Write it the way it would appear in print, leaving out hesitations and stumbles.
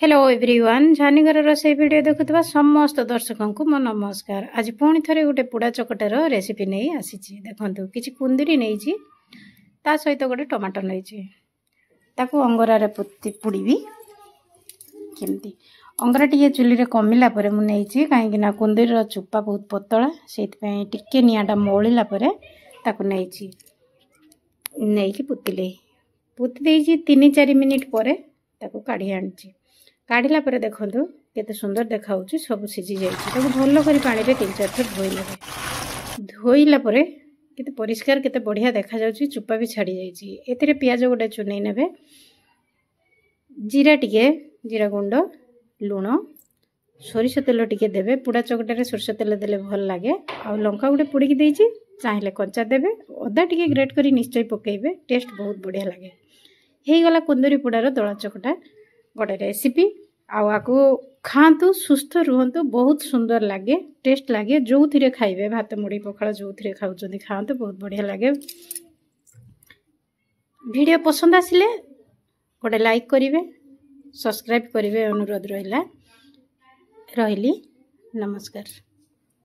Hello everyone झानीघर रोसई video देखुवा समस्त दर्शकों को मो नमस्कार। आज पुणी थे गोटे पोड़ा चकटार रेसिपी नहीं आसी देखो कि कुंदरी नहीं ता सहित गोटे टमाटर नहीं अंगरारे पुड़ी केमती अंगरा टी चुली कमिला मुझे कहीं कुंदरी चोपा बहुत पतला से टिके निआटा मौलिला नहीं पुतिले पुति 3-4 मिनिट पर काढ़ी आनी काढ़ला देखो केते सुंदर देखा सब सीझी जाए भल कर पानी रे 3-4 थर धोइला केते परिष्कार केते बढ़िया देखा जाउची चुप्पा भी छाड़ी जाइए। एथिरे पियाज गोटे चुनई नेबे जीरा गुंड लुण सोरिष तेल टिके देबे पुड़ा चकटारे सोरिष तेल देले भल लागे आ लंका गोटे पोड़ी देइची चाहिले कंचा देबे अदा टिके ग्रेट करी निश्चय पकेइबे टेस्ट बहुत बढ़िया लागे। हेई गला कुंदरी पुड़ार दला चकटा गोटे रेसिपी आको खातु सुस्थ रुहतु बहुत सुंदर लगे टेस्ट लगे जो थे खाइबे भात मुड़ी पखाड़ जो थे खाऊँ खातु बहुत बढ़िया लगे। वीडियो पसंद आसिले गोटे लाइक करेंगे सब्सक्राइब करेंगे अनुरोध रही नमस्कार।